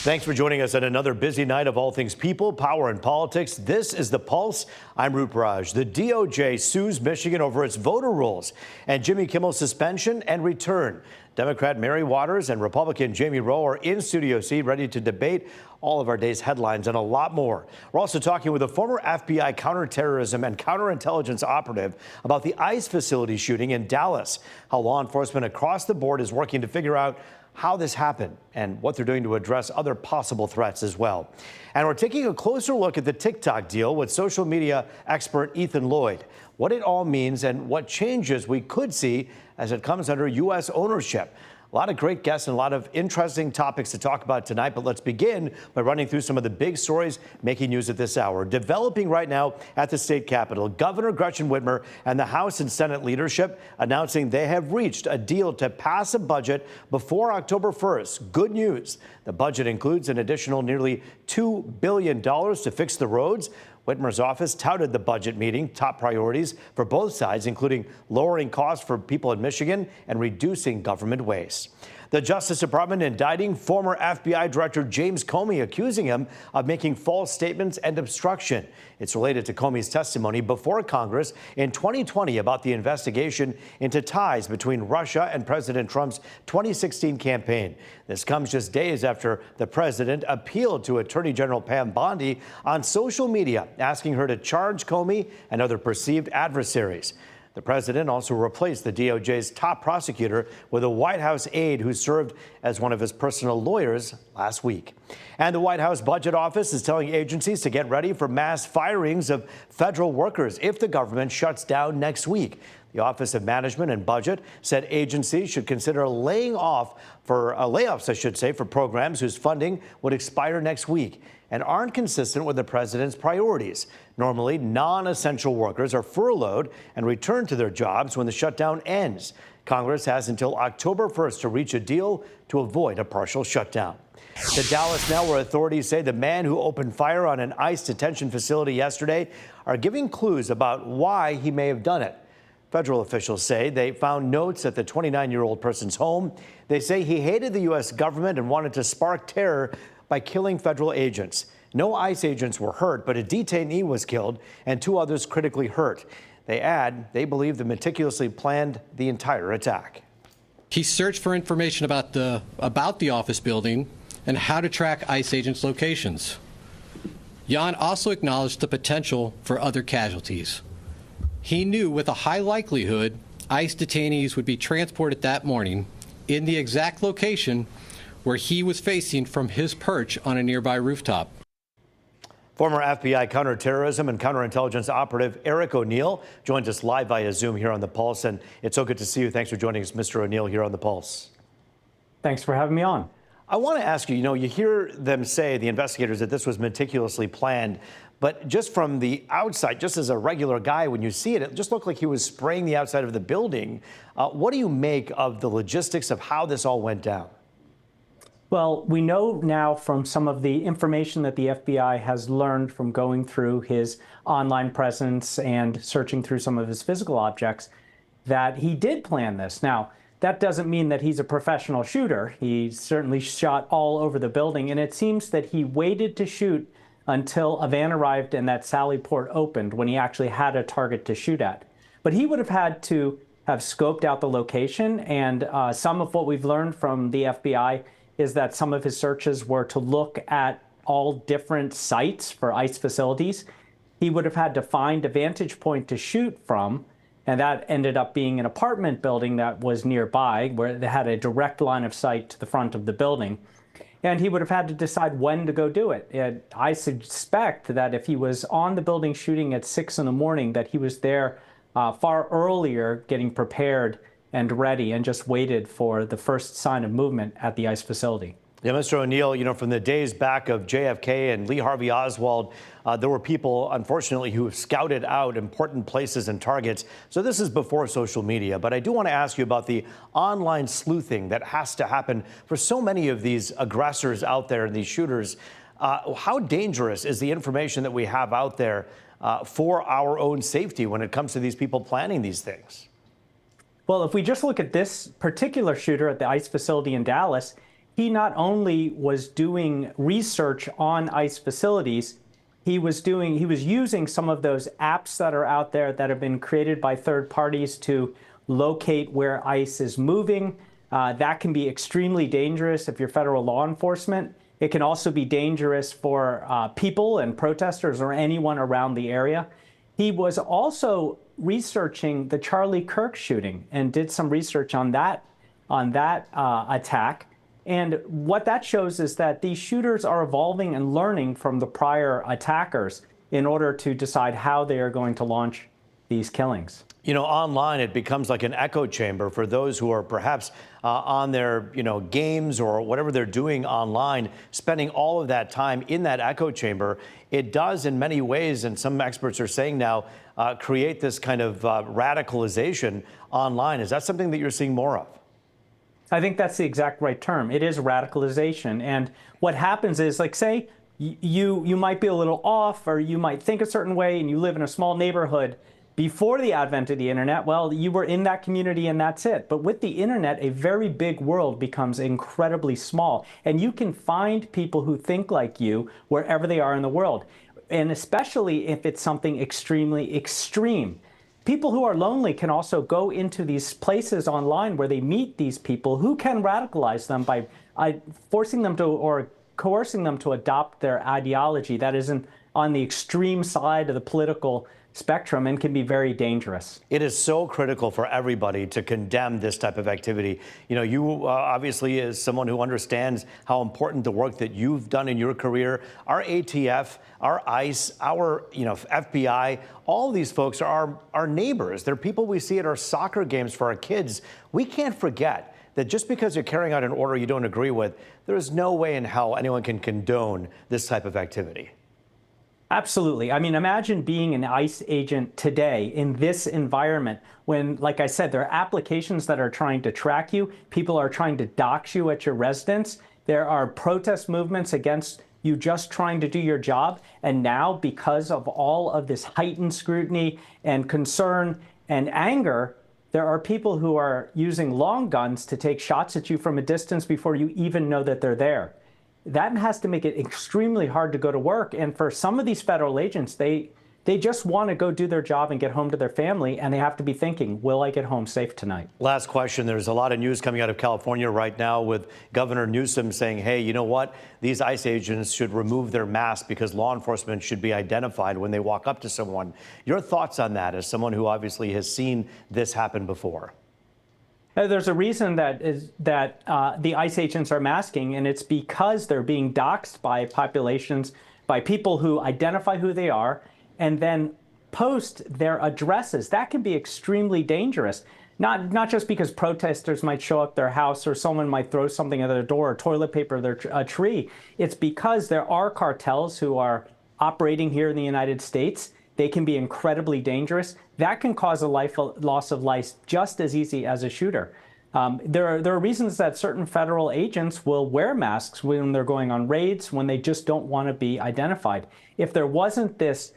Thanks for joining us on another busy night of all things people, power, and politics. This is The Pulse. I'm Roop Raj. The DOJ sues Michigan over its voter rules and Jimmy Kimmel's suspension and return. Democrat Mary Waters and Republican Jamie Rowe are in Studio C ready to debate all of our day's headlines and a lot more. We're also talking with a former FBI counterterrorism and counterintelligence operative about the ICE facility shooting in Dallas, how law enforcement across the board is working to figure out how this happened and what they're doing to address other possible threats as well. And we're taking a closer look at the TikTok deal with social media expert Ethan Lloyd, what it all means and what changes we could see as it comes under U.S. ownership. A lot of great guests and a lot of interesting topics to talk about tonight, but let's begin by running through some of the big stories making news at this hour. Developing right now at the state capitol, Governor Gretchen Whitmer and the House and Senate leadership announcing they have reached a deal to pass a budget before October 1st. Good news. The budget includes an additional nearly $2 billion to fix the roads. Whitmer's office touted the budget meeting top priorities for both sides, including lowering costs for people in Michigan and reducing government waste. The Justice Department indicting former FBI Director James Comey, accusing him of making false statements and obstruction. It's related to Comey's testimony before Congress in 2020 about the investigation into ties between Russia and President Trump's 2016 campaign. This comes just days after the president appealed to Attorney General Pam Bondi on social media, asking her to charge Comey and other perceived adversaries. The president also replaced the DOJ's top prosecutor with a White House aide who served as one of his personal lawyers last week. And the White House Budget Office is telling agencies to get ready for mass firings of federal workers if the government shuts down next week. The Office of Management and Budget said agencies should consider layoffs, I should say, for programs whose funding would expire next week and aren't consistent with the president's priorities. Normally, non-essential workers are furloughed and return to their jobs when the shutdown ends. Congress has until October 1st to reach a deal to avoid a partial shutdown. To Dallas now, where authorities say the man who opened fire on an ICE detention facility yesterday are giving clues about why he may have done it. Federal officials say they found notes at the 29-year-old person's home. They say he hated the U.S. government and wanted to spark terror by killing federal agents. No ICE agents were hurt, but a detainee was killed and two others critically hurt. They add they believe they meticulously planned the entire attack. He searched for information about the office building and how to track ICE agents' locations. Jan also acknowledged the potential for other casualties. He knew with a high likelihood ICE detainees would be transported that morning in the exact location where he was facing from his perch on a nearby rooftop. Former FBI counterterrorism and counterintelligence operative Eric O'Neill joins us live via Zoom here on The Pulse. And it's so good to see you. Thanks for joining us, Mr. O'Neill, here on The Pulse. Thanks for having me on. I want to ask you, you hear them say, the investigators, that this was meticulously planned. But just from the outside, just as a regular guy, when you see it, it just looked like he was spraying the outside of the building. What do you make of the logistics of how this all went down? Well, we know now from some of the information that the FBI has learned from going through his online presence and searching through some of his physical objects that he did plan this. Now, that doesn't mean that he's a professional shooter. He certainly shot all over the building, and it seems that he waited to shoot until a van arrived and that Sally port opened when he actually had a target to shoot at. But he would have had to have scoped out the location, and some of what we've learned from the FBI is that some of his searches were to look at all different sites for ICE facilities. He would have had to find a vantage point to shoot from, and that ended up being an apartment building that was nearby, where they had a direct line of sight to the front of the building. And he would have had to decide when to go do it. And I suspect that if he was on the building shooting at 6 in the morning, that he was there far earlier getting prepared and ready and just waited for the first sign of movement at the ICE facility. Yeah, Mr. O'Neill, from the days back of JFK and Lee Harvey Oswald, there were people, unfortunately, who have scouted out important places and targets. So this is before social media. But I do want to ask you about the online sleuthing that has to happen for so many of these aggressors out there and these shooters. How dangerous is the information that we have out there for our own safety when it comes to these people planning these things? Well, if we just look at this particular shooter at the ICE facility in Dallas, he not only was doing research on ICE facilities, he was using some of those apps that are out there that have been created by third parties to locate where ICE is moving. That can be extremely dangerous if you're federal law enforcement. It can also be dangerous for people and protesters or anyone around the area. He was also researching the Charlie Kirk shooting and did some research on that attack. And what that shows is that these shooters are evolving and learning from the prior attackers in order to decide how they are going to launch these killings. You know, online it becomes like an echo chamber for those who are perhaps on their, games or whatever they're doing online, spending all of that time in that echo chamber. It does in many ways, and some experts are saying now, create this kind of radicalization online. Is that something that you're seeing more of? I think that's the exact right term. It is radicalization. And what happens is, like, say you might be a little off, or you might think a certain way, and you live in a small neighborhood. Before the advent of the internet, well, you were in that community and that's it. But with the internet, a very big world becomes incredibly small. And you can find people who think like you wherever they are in the world. And especially if it's something extremely extreme. People who are lonely can also go into these places online where they meet these people who can radicalize them by forcing them to or coercing them to adopt their ideology that isn't on the extreme side of the political spectrum and can be very dangerous. It is so critical for everybody to condemn this type of activity. You know, you obviously, as someone who understands how important the work that you've done in your career, our ATF, our ICE, our FBI, all these folks are our neighbors. They're people we see at our soccer games for our kids. We can't forget that just because you're carrying out an order you don't agree with, there is no way in hell anyone can condone this type of activity. Absolutely. I mean, imagine being an ICE agent today in this environment when, like I said, there are applications that are trying to track you. People are trying to dox you at your residence. There are protest movements against you just trying to do your job. And now, because of all of this heightened scrutiny and concern and anger, there are people who are using long guns to take shots at you from a distance before you even know that they're there. That has to make it extremely hard to go to work. And for some of these federal agents, they just want to go do their job and get home to their family. And they have to be thinking, will I get home safe tonight? Last question. There's a lot of news coming out of California right now with Governor Newsom saying, hey, you know what? These ICE agents should remove their masks because law enforcement should be identified when they walk up to someone. Your thoughts on that as someone who obviously has seen this happen before? There's a reason that the ICE agents are masking, and it's because they're being doxxed by populations, by people who identify who they are, and then post their addresses. That can be extremely dangerous. Not just because protesters might show up at their house or someone might throw something at their door, or toilet paper, a tree. It's because there are cartels who are operating here in the United States. They can be incredibly dangerous. That can cause a loss of life just as easy as a shooter. There are reasons that certain federal agents will wear masks when they're going on raids, when they just don't want to be identified. If there wasn't this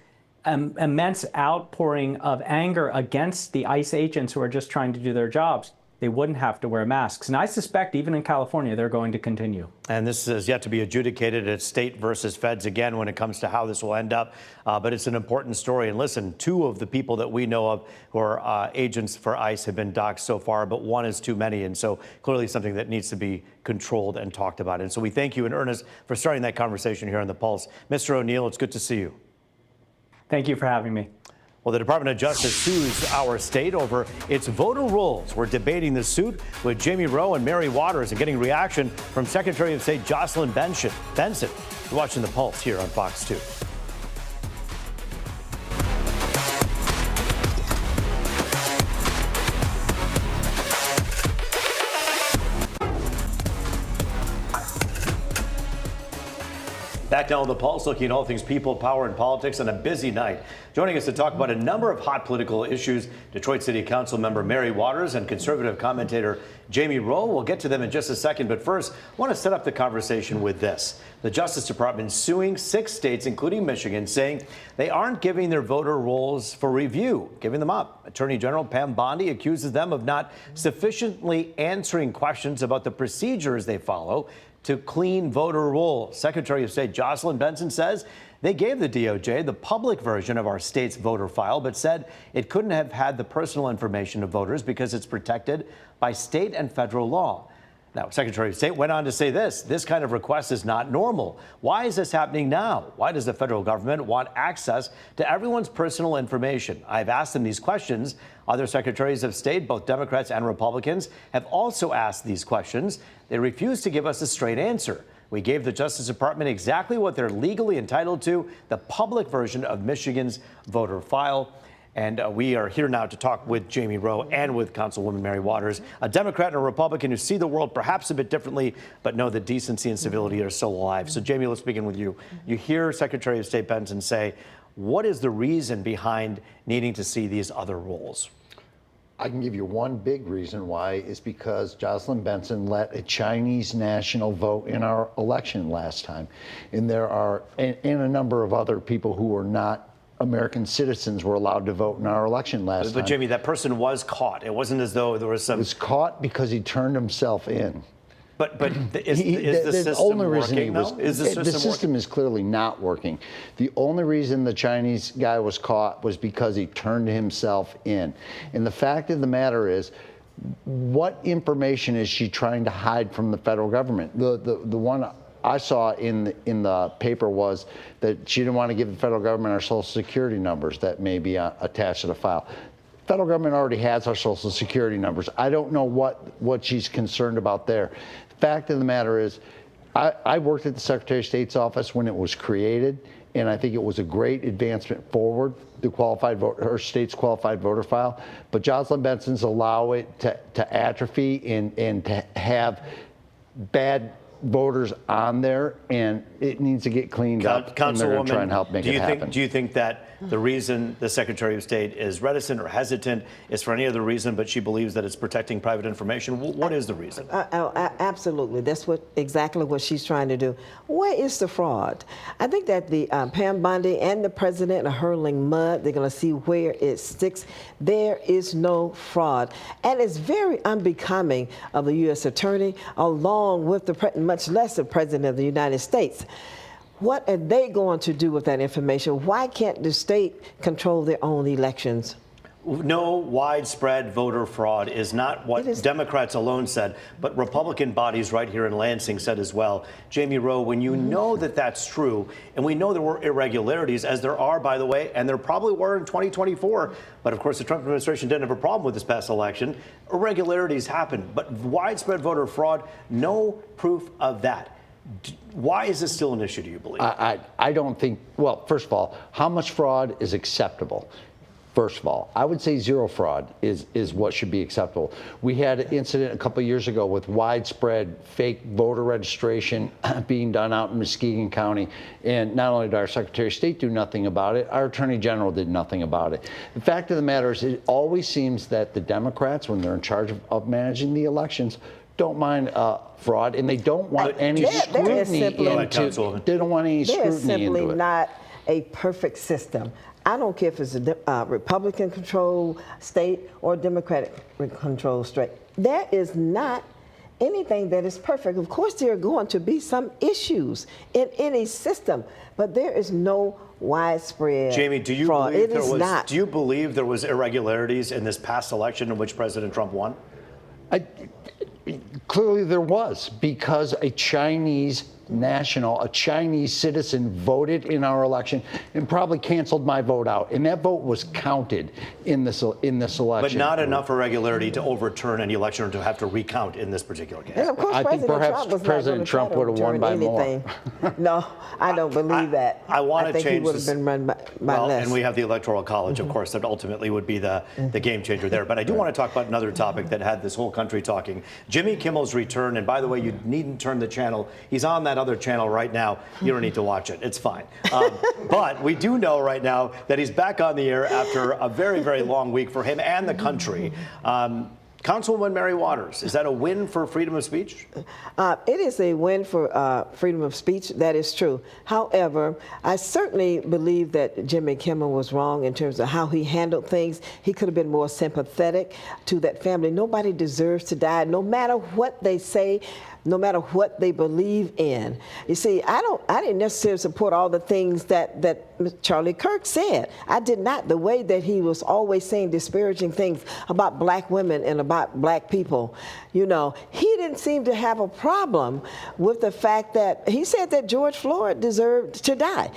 immense outpouring of anger against the ICE agents who are just trying to do their jobs, they wouldn't have to wear masks. And I suspect even in California, they're going to continue. And this is yet to be adjudicated at state versus feds again when it comes to how this will end up. But it's an important story. And listen, 2 of the people that we know of who are agents for ICE have been doxxed so far, but 1 is too many. And so clearly something that needs to be controlled and talked about. And so we thank you in earnest for starting that conversation here on The Pulse. Mr. O'Neill, it's good to see you. Thank you for having me. Well, the Department of Justice sues our state over its voter rolls. We're debating the suit with Jamie Rowe and Mary Waters and getting reaction from Secretary of State Jocelyn Benson. You're watching The Pulse here on Fox 2. Back now on The Pulse, looking at all things people, power, and politics on a busy night. Joining us to talk about a number of hot political issues, Detroit City Council member Mary Waters and conservative commentator Jamie Rowe. We'll get to them in just a second, but first, I want to set up the conversation with this. The Justice Department suing 6 states, including Michigan, saying they aren't giving their voter rolls for review, giving them up. Attorney General Pam Bondi accuses them of not sufficiently answering questions about the procedures they follow to clean voter rolls. Secretary of State Jocelyn Benson says they gave the DOJ the public version of our state's voter file, but said it couldn't have had the personal information of voters because it's protected by state and federal law. Now, Secretary of State went on to say this kind of request is not normal. Why is this happening now? Why does the federal government want access to everyone's personal information? I've asked them these questions. Other secretaries of state, both Democrats and Republicans, have also asked these questions. They refuse to give us a straight answer. We gave the Justice Department exactly what they're legally entitled to, the public version of Michigan's voter file. And we are here now to talk with Jamie Rowe and with Councilwoman Mary Waters, a Democrat and a Republican who see the world perhaps a bit differently, but know that decency and civility are still alive. So, Jamie, let's begin with you. You hear Secretary of State Benson say, what is the reason behind needing to see these other rolls? I can give you one big reason why is because Jocelyn Benson let a Chinese national vote in our election last time. And there are, and a number of other people who were not American citizens were allowed to vote in our election last time. But Jamie, that person was caught. It wasn't as though there was some... He was caught because he turned himself in. But is the system working, though? Is the system The system is clearly not working. The only reason the Chinese guy was caught was because he turned himself in. And the fact of the matter is, what information is she trying to hide from the federal government? The one I saw in the paper was that she didn't want to give the federal government our social security numbers that may be attached to the file. The federal government already has our social security numbers. I don't know what she's concerned about there. The fact of the matter is, I worked at the Secretary of State's office when it was created, and I think it was a great advancement forward, the qualified vote, her state's qualified voter file. But Jocelyn Benson's allow it to atrophy and to have bad voters on there, and it needs to get cleaned up. And they're going to try and help make it happen. Do you think that the reason the Secretary of State is reticent or hesitant is for any other reason, but she believes that it's protecting private information? What is the reason? Absolutely. That's exactly what she's trying to do. Where is the fraud? I think that the Pam Bondi and the president are hurling mud. They're going to see where it sticks. There is no fraud. And it's very unbecoming of the U.S. attorney, along with much less the president of the United States. What are they going to do with that information? Why can't the state control their own elections? No widespread voter fraud is not what Democrats alone said, but Republican bodies right here in Lansing said as well. Jamie Rowe, when you know that that's true, and we know there were irregularities, as there are, by the way, and there probably were in 2024, but of course the Trump administration didn't have a problem with this past election. Irregularities happened, but widespread voter fraud, no proof of that. Why is this still an issue, do you believe? I don't think, well, first of all, how much fraud is acceptable? First of all, I would say zero fraud is what should be acceptable. We had an incident a couple of years ago with widespread fake voter registration being done out in Muskegon County. And not only did our Secretary of State do nothing about it, our Attorney General did nothing about it. The fact of the matter is, it always seems that the Democrats, when they're in charge of managing the elections, don't mind fraud, and they don't want any scrutiny into. They don't want any scrutiny into it. There's simply not a perfect system. I don't care if it's a Republican-controlled state or Democratic-controlled state. There is not anything that is perfect. Of course, there are going to be some issues in any system, but there is no widespread Jamie, do you fraud. believe do you believe there was irregularities in this past election in which President Trump won? Clearly there was, because a Chinese national, a Chinese citizen voted in our election and probably canceled my vote out. And that vote was counted in this election. But not enough irregularity to overturn any election or to have to recount in this particular case. And of course, I think perhaps President Trump would have won by more. No, I don't believe that. I want to change he would have been run by less. And we have the Electoral College, of course, that ultimately would be the game changer there. But I do want to talk about another topic that had this whole country talking. Jimmy Kimmel's return. And by the way, you needn't turn the channel. He's on that that other channel right now. You don't need to watch it. It's fine. But we do know right now that he's back on the air after a very, very long week for him and the country. Councilwoman Mary Waters, is that a win for freedom of speech? It is a win for freedom of speech. That is true. However, I certainly believe that Jimmy Kimmel was wrong in terms of how he handled things. He could have been more sympathetic to that family. Nobody deserves to die, no matter what they say, no matter what they believe in. You see, I didn't necessarily support all the things that Charlie Kirk said. I did not. The way that he was always saying disparaging things about black women and about black people, you know, he didn't seem to have a problem with the fact that he said that George Floyd deserved to die.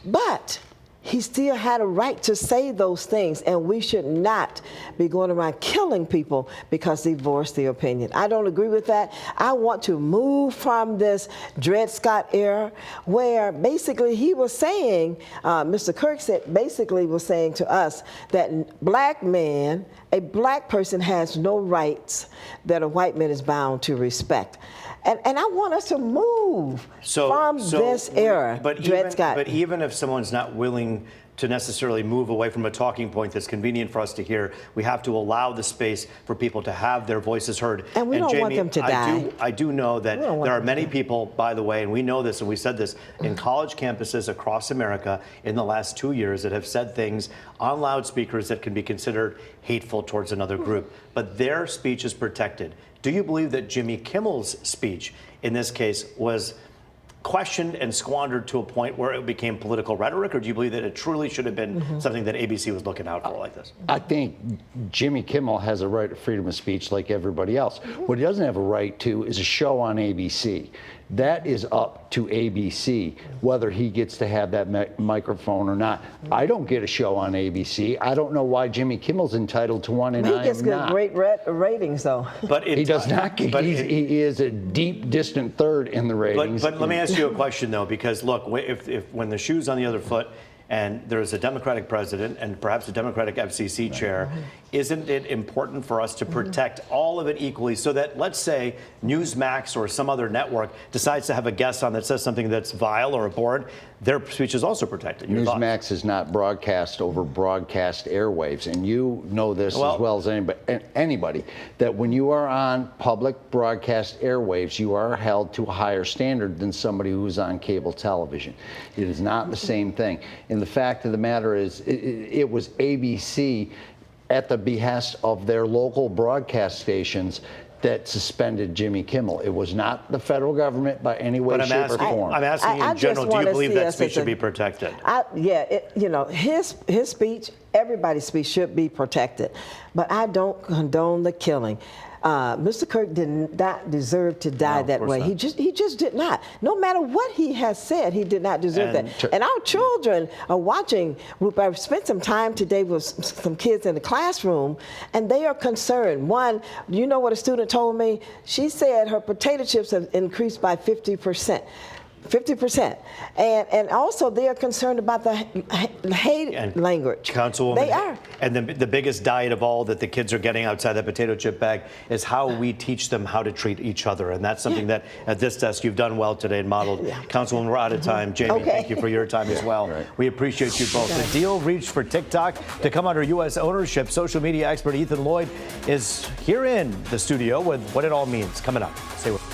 But he still had a right to say those things, and we should not be going around killing people because they voiced their opinion. I don't agree with that. I want to move from this Dred Scott era where basically he was saying, Mr. Kirk said, basically was saying to us that a black person has no rights that a white man is bound to respect. And I want us to move from this era, Dred Scott. But even if someone's not willing to necessarily move away from a talking point that's convenient for us to hear, we have to allow the space for people to have their voices heard. And we don't Jamie, want them to die. I do know that there are many people, by the way, and we know this and we said this, in college campuses across America in the last 2 years that have said things on loudspeakers that can be considered hateful towards another group. But their speech is protected. Do you believe that Jimmy Kimmel's speech in this case was questioned and squandered to a point where it became political rhetoric, or do you believe that it truly should have been something that ABC was looking out for like this? I think Jimmy Kimmel has a right to freedom of speech like everybody else. What he doesn't have a right to is a show on ABC. That is up to ABC, whether he gets to have that microphone or not. I don't get a show on ABC. I don't know why Jimmy Kimmel's entitled to one, and I am not. He gets great ratings, though. But he does not. He is a deep, distant third in the ratings. But let me ask you a question, though, because look, if when the shoe's on the other foot, and there's a Democratic president and perhaps a Democratic FCC chair, isn't it important for us to protect all of it equally so that, let's say, Newsmax or some other network decides to have a guest on that says something that's vile or abhorrent, their speech is also protected? Newsmax is not broadcast over broadcast airwaves, and you know this as well as anybody, that when you are on public broadcast airwaves, you are held to a higher standard than somebody who's on cable television. It is not the same thing. And the fact of the matter is, it was ABC at the behest of their local broadcast stations that suspended Jimmy Kimmel. It was not the federal government by any way, shape, or form. I'm asking you in general, do you believe that speech should be protected? His speech, everybody's speech should be protected. But I don't condone the killing. Mr. Kirk did not deserve to die that way. He just did not. No matter what he has said, he did not deserve that. And our children are watching. I've spent some time today with some kids in the classroom, and they are concerned. One, you know what a student told me? She said her potato chips have increased by 50%. 50%. And also they are concerned about the hate language. Councilwoman, they are. And the biggest diet of all that the kids are getting outside the potato chip bag is how we teach them how to treat each other. And that's something that at this desk you've done well today and modeled. Councilwoman, we're out of time. Jamie, thank you for your time as well. We appreciate you both. The deal reached for TikTok to come under U.S. ownership. Social media expert Ethan Lloyd is here in the studio with what it all means. Coming up. Stay with us.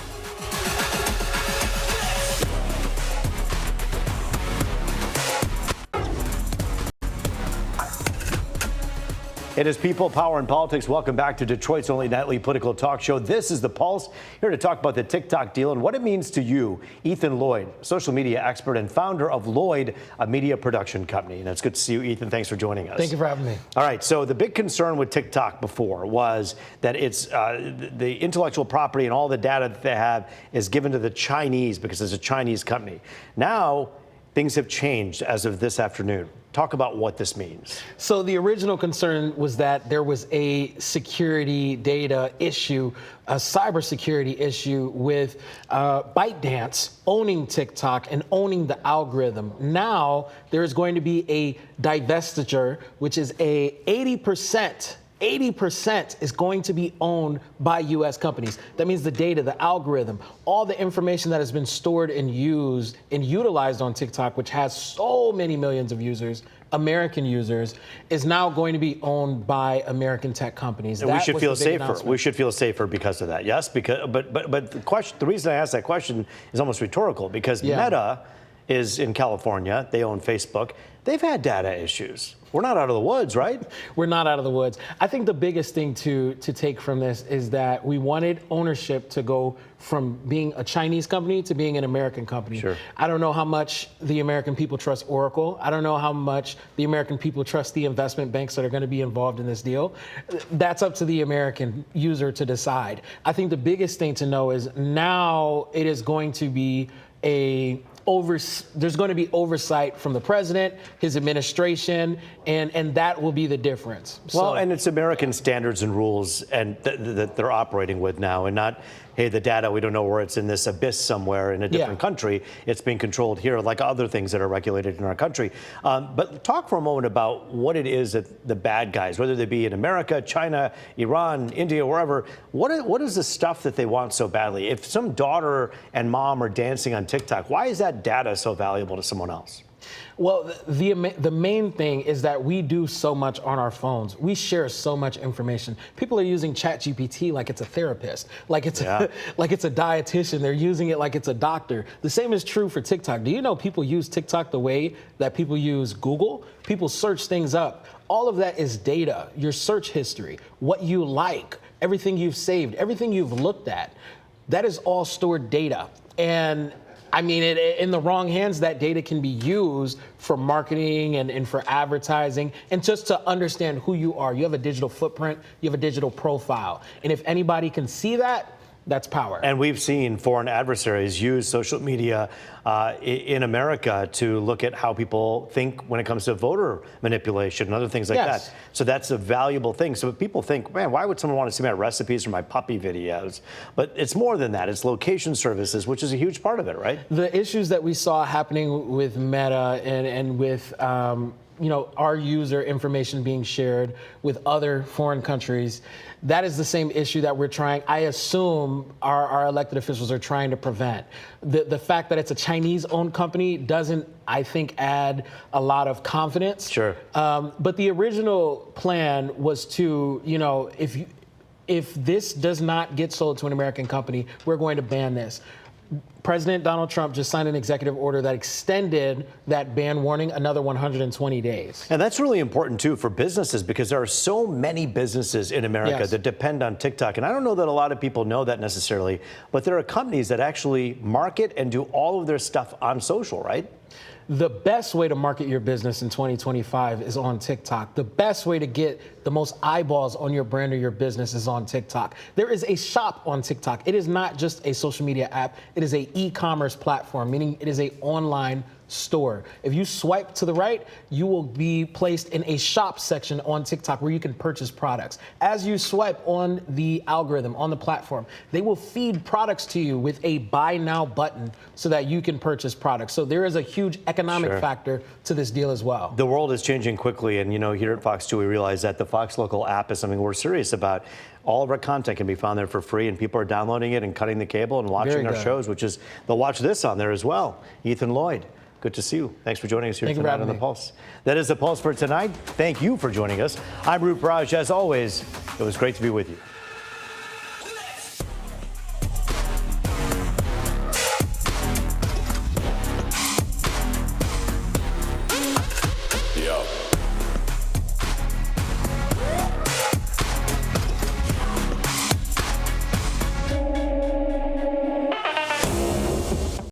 It is People, Power, and Politics. Welcome back to Detroit's only nightly political talk show. This is The Pulse, here to talk about the TikTok deal and what it means to you. Ethan Lloyd, social media expert and founder of Lloyd, a media production company. And it's good to see you, Ethan. Thanks for joining us. Thank you for having me. All right, so the big concern with TikTok before was that it's the intellectual property and all the data that they have is given to the Chinese because it's a Chinese company. Now, things have changed as of this afternoon. Talk about what this means. So the original concern was that there was a security data issue, a cybersecurity issue with ByteDance owning TikTok and owning the algorithm. Now there is going to be a divestiture, which is a 80% 80% is going to be owned by U.S. companies. That means the data, the algorithm, all the information that has been stored and used and utilized on TikTok, which has so many millions of users, American users, is now going to be owned by American tech companies. And we should feel safer. We should feel safer because of that. Yes, because but the reason I asked that question is almost rhetorical, because Meta is in California. They own Facebook. They've had data issues. We're not out of the woods, right? We're not out of the woods. I think the biggest thing to take from this is that we wanted ownership to go from being a Chinese company to being an American company. Sure. I don't know how much the American people trust Oracle. I don't know how much the American people trust the investment banks that are going to be involved in this deal. That's up to the American user to decide. I think the biggest thing to know is now it is going to be there's going to be oversight from the president, his administration, and that will be the difference. Well, and it's American standards and rules and that they're operating with now, and not, hey, the data, we don't know where it's in this abyss somewhere in a different country. It's being controlled here, like other things that are regulated in our country. But talk for a moment about what it is that the bad guys, whether they be in America, China, Iran, India, wherever, what is the stuff that they want so badly? If some daughter and mom are dancing on TikTok, why is that data so valuable to someone else? Well, the main thing is that we do so much on our phones. We share so much information. People are using ChatGPT like it's a therapist, like it's like it's a dietitian. They're using it like it's a doctor. The same is true for TikTok. Do you know people use TikTok the way that people use Google? People search things up. All of that is data, your search history, what you like, everything you've saved, everything you've looked at. That is all stored data. And I mean, in the wrong hands, that data can be used for marketing and for advertising and just to understand who you are. You have a digital footprint, you have a digital profile. And if anybody can see that, that's power. And we've seen foreign adversaries use social media in America to look at how people think when it comes to voter manipulation and other things like that. So that's a valuable thing. So people think, man, why would someone want to see my recipes or my puppy videos? But it's more than that. It's location services, which is a huge part of it, right? The issues that we saw happening with Meta and with our user information being shared with other foreign countries, that is the same issue that we're trying, I assume our elected officials are trying to prevent. The fact that it's a Chinese-owned company doesn't, I think, add a lot of confidence. Sure. But the original plan was to, if this does not get sold to an American company, we're going to ban this. President Donald Trump just signed an executive order that extended that ban warning another 120 days. And that's really important, too, for businesses, because there are so many businesses in America that depend on TikTok. And I don't know that a lot of people know that necessarily, but there are companies that actually market and do all of their stuff on social, right? The best way to market your business in 2025 is on TikTok. The best way to get the most eyeballs on your brand or your business is on TikTok. There is a shop on TikTok. It is not just a social media app. It is an e-commerce platform, meaning it is an online store. If you swipe to the right, you will be placed in a shop section on TikTok where you can purchase products. As you swipe on the algorithm, on the platform, they will feed products to you with a buy now button so that you can purchase products. So there is a huge economic factor to this deal as well. The world is changing quickly, and here at Fox 2, we realize that the Fox Local app is something we're serious about. All of our content can be found there for free, and people are downloading it and cutting the cable and watching our shows, which is, they'll watch this on there as well. Ethan Lloyd, good to see you. Thanks for joining us here tonight on The Pulse. That is The Pulse for tonight. Thank you for joining us. I'm Roop Raj. As always, it was great to be with you.